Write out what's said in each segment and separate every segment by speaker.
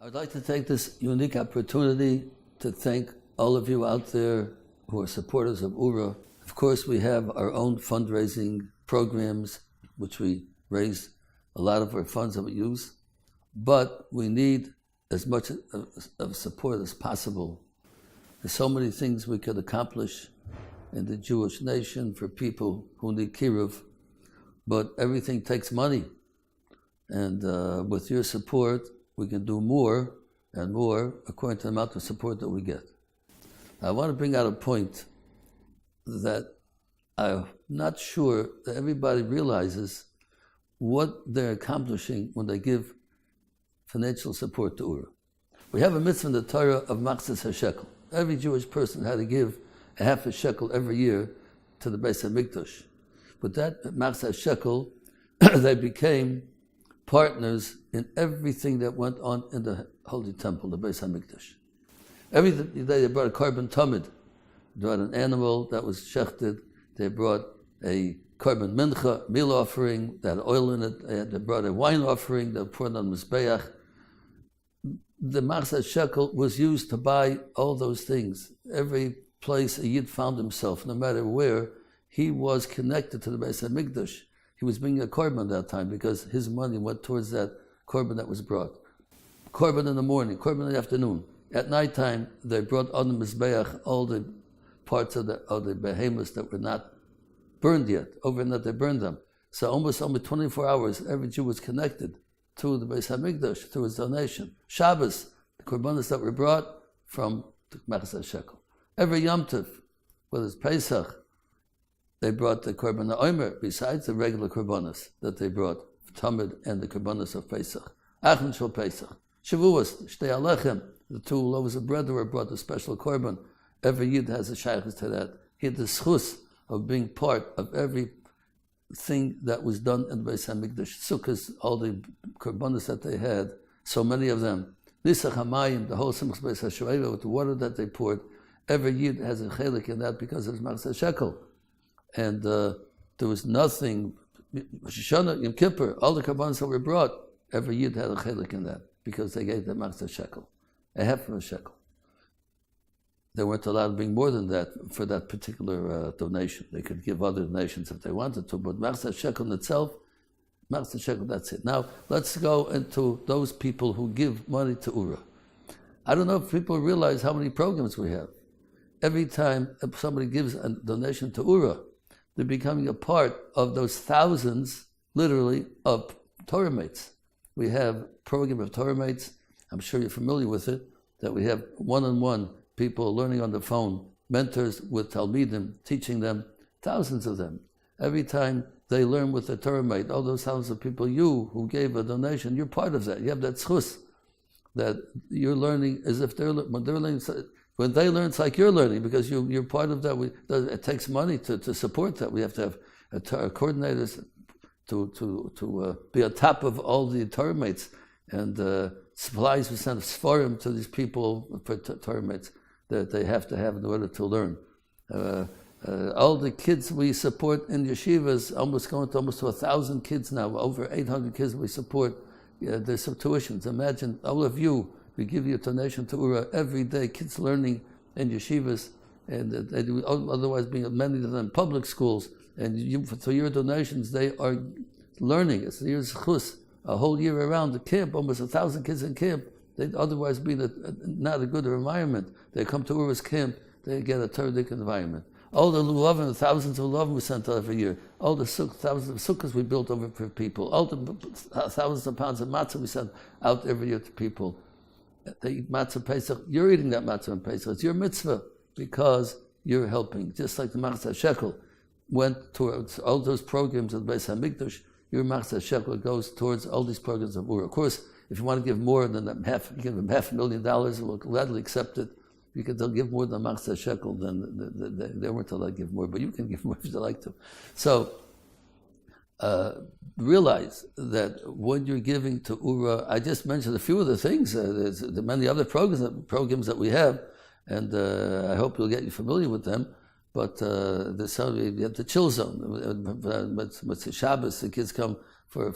Speaker 1: I would like to take this unique opportunity to thank all of you out there who are supporters of Oorah. Of course, we have our own fundraising programs, which we raise a lot of our funds that we use, but we need as much of support as possible. There's so many things we could accomplish in the Jewish nation for people who need kiruv, but everything takes money. And with your support, we can do more and more according to the amount of support that we get. I want to bring out a point that I'm not sure that everybody realizes what they're accomplishing when they give financial support to Oorah. We have a mitzvah in the Torah of machzis hashekel. Every Jewish person had to give a half a shekel every year to the Beis HaMikdash. But that machzis hashekel, they became partners in everything that went on in the Holy Temple, the Beis HaMikdash. Every day they brought a korban tamid. They brought an animal that was shechted. They brought a korban mincha, meal offering, that had oil in it. They brought a wine offering that poured on the Mizbeach. The machzis shekel was used to buy all those things. Every place a Yid found himself, no matter where, he was connected to the Beis HaMikdash. He was bringing a korban that time because his money went towards that korban that was brought. Korban in the morning, korban in the afternoon. At nighttime, they brought on the Mizbeach all the parts of the behemoths that were not burned yet. Overnight they burned them. So almost 24 hours, every Jew was connected to the Beis HaMikdash through his donation. Shabbos, the korbanos that were brought from the machzis shekel. Every Yom Tov, whether it's Pesach, they brought the korban ha'omer besides the regular korbanos that they brought, tamid and the korbanos of Pesach. Achan shel Pesach. Shavuos, Shtei Alechem, the 2 loaves of bread that were brought, a special korban. Every Yid has a shaykhis to that. He had the schus of being part of every thing that was done in the Beis HaMikdash. Sukkahs, all the korbanos that they had, so many of them. Nisach HaMayim, the whole Simchas Beis HaShoeva, with the water that they poured. Every Yid has a chelik in that because of his machzis shekel. And there was nothing, Rosh Hashanah, Yom Kippur, all the korbanos that were brought, every Yid had a chelik in that because they gave the machzis shekel, a half of a shekel. They weren't allowed to bring more than that for that particular donation. They could give other donations if they wanted to, but machzis shekel in itself, machzis shekel, that's it. Now, let's go into those people who give money to Oorah. I don't know if people realize how many programs we have. Every time somebody gives a donation to Oorah, they're becoming a part of those thousands, literally, of Torah mates. We have a program of Torah mates. I'm sure you're familiar with it, that we have one-on-one people learning on the phone, mentors with Talmidim, teaching them, thousands of them. Every time they learn with a Torah mate, all those thousands of people, you who gave a donation, you're part of that. You have that schus, that you're learning as if when they're learning. When they learn, it's like you're learning because you're part of that. It takes money to support that. We have to have coordinators to be on top of all the Torah mates, and supplies we send sforim to these people for Torah mates that they have to have in order to learn. All the kids we support in yeshivas, almost 1,000 kids now, over 800 kids we support. There's some tuitions. Imagine all of you. We give you a donation to Oorah every day. Kids learning in yeshivas, and they do, otherwise being many of them public schools. And through your donations, they are learning. It's your zechus a whole year around. The camp, almost 1,000 kids in camp. They'd otherwise be not a good environment. They come to Oorah's camp. They get a Torah-dik environment. All the lulavim, the thousands of lulavim we sent out every year. All the thousands of sukkahs we built over for people. All the thousands of pounds of matzah we sent out every year to people. They eat matzah Pesach. You're eating that matzah on Pesach. It's your mitzvah because you're helping. Just like the machzis shekel went towards all those programs of the Beis HaMikdash, your machzis shekel goes towards all these programs of Oorah. Of course, if you want to give more than that give them $500,000, we'll gladly accept it. They'll give more than machzis shekel, then they weren't allowed to give more, but you can give more if you like to. So, realize that when you're giving to Oorah, I just mentioned a few of the things. There's the many other programs that we have, and I hope you'll get familiar with them. But there's some, you have the chill zone. With the Shabbos, the kids come for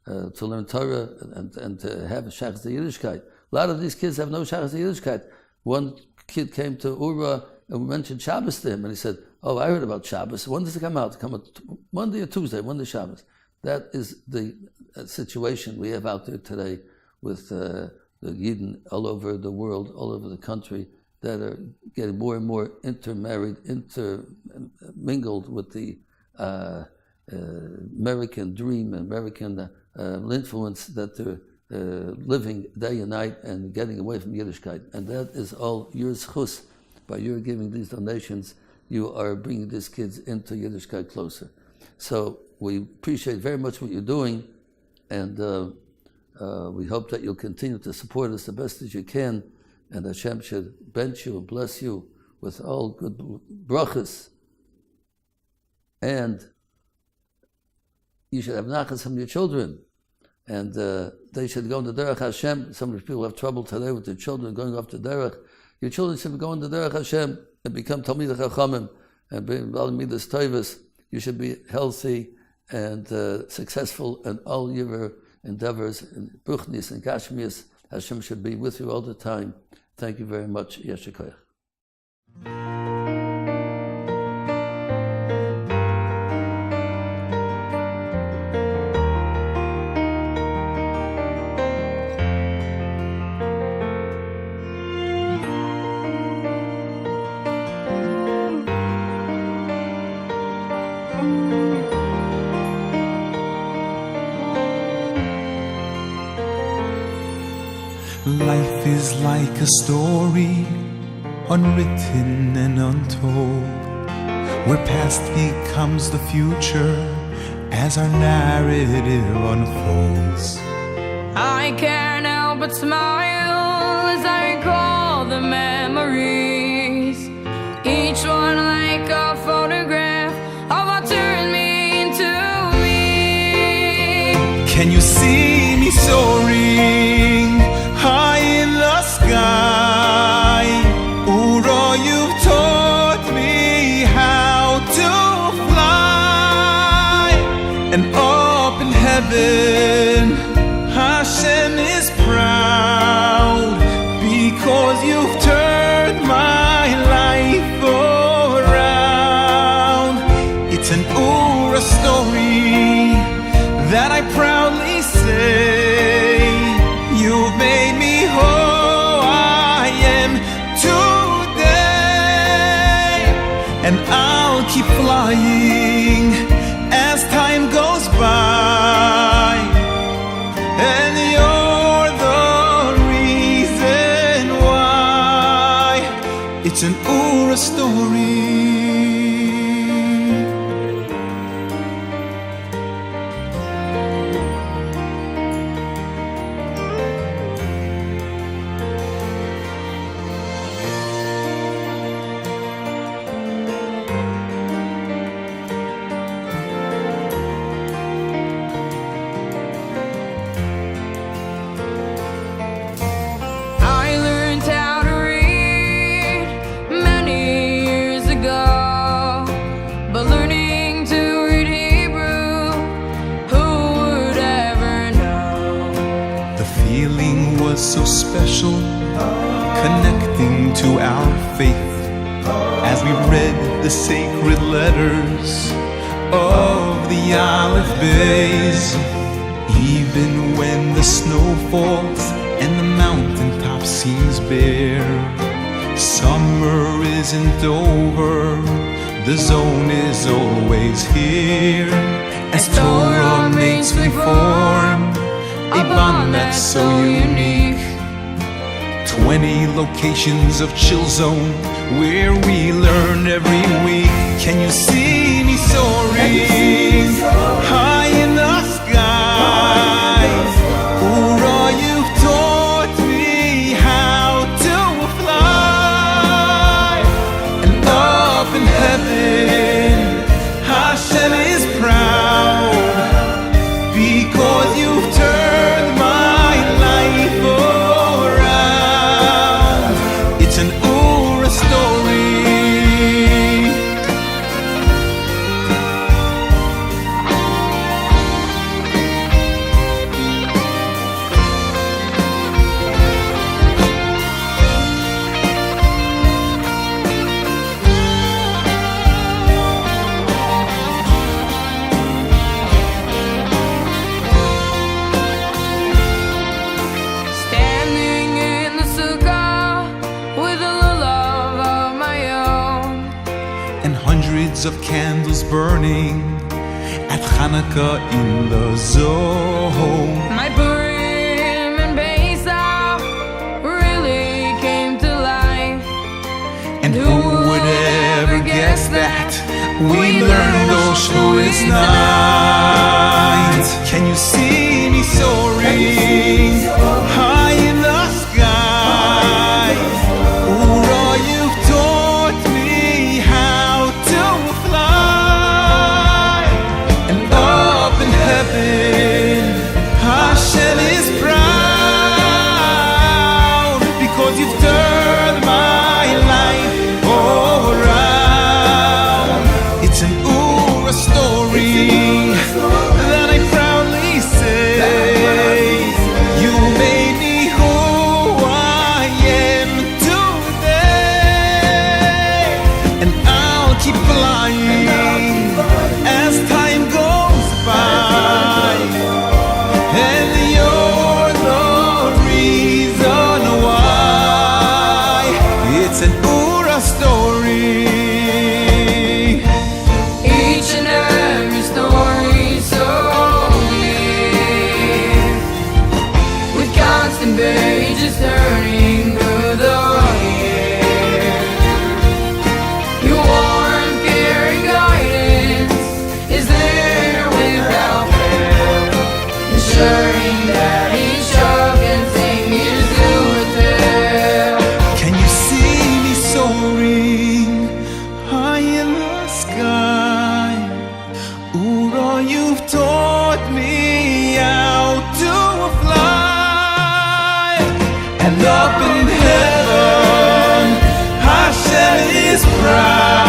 Speaker 1: to learn Torah and to have Shachas Yiddishkeit. A lot of these kids have no Shachas Yiddishkeit. One kid came to Oorah and we mentioned Shabbos to him, and he said, "Oh, I heard about Shabbos. When does it come out? Come out Monday or Tuesday? When does Shabbos?" That is the situation we have out there today with the Yidden all over the world, all over the country, that are getting more and more intermarried, intermingled with the American dream, American influence that they're living day and night and getting away from Yiddishkeit. And that is all your zchus. By your giving these donations, you are bringing these kids into Yiddishkeit closer. So we appreciate very much what you're doing, and we hope that you'll continue to support us the best as you can, and Hashem should bench you and bless you with all good brachas, and you should have nachas from your children, and they should go into Derech Hashem. Some of the people have trouble today with their children going off to Derech. Your children should go into Derech Hashem and become Talmidei Chachamim and be Bal Midas Tovos. You should be healthy and successful in all your endeavors, and Bruchnis and Gashmias. Hashem should be with you all the time. Thank you very much. Yesher Koach.
Speaker 2: Life is like a story, unwritten and untold, where past becomes the future as our narrative unfolds.
Speaker 3: I can't help but smile as I recall the memories, each one like a photograph of what turned me into me.
Speaker 2: Can you see me soaring high in the sky? Oorah, you've taught me how to fly, and up in heaven Hashem is proud, because you've turned my life around. It's an Oorah story that I proudly say. You've made me who I am today, and I'll keep flying as time goes by, and you're the reason why. It's an Oorah story. So special, connecting to our faith as we read the sacred letters of the Aleph Beis. Even when the snow falls and the mountaintop seems bare, summer isn't over, the zone is always here, as Torah makes me form a bond that's so unique. 20 locations of chill zone where we learn every week. Can you see me soaring high in the sky? Oorah, you've taught me how to fly, and up in heaven Hashem is proud, because you've turned my life around. It's an Oorah story. rows of candles burning at Hanukkah in the zone.
Speaker 3: My Purim and Pesach really came to life.
Speaker 2: And who would ever guess that we learned those Shavuos night? Can you see me soaring high in the sky? Oorah, you've taught me how to fly. And up in heaven, Hashem is proud because you've turned my life around. It's an Oorah story that I proudly say. You made me who I am today, and I'll keep flying as time goes by. And you're the reason why. It's an Oorah story.
Speaker 3: Each and every story so clear, with constant pages turning through the year. Your warm care and guidance is there without fail, ensuring that each child can sing his tale.
Speaker 2: Can you see me soaring high in the sky? Oorah, you've taught me how to fly. And up in heaven, Hashem is proud.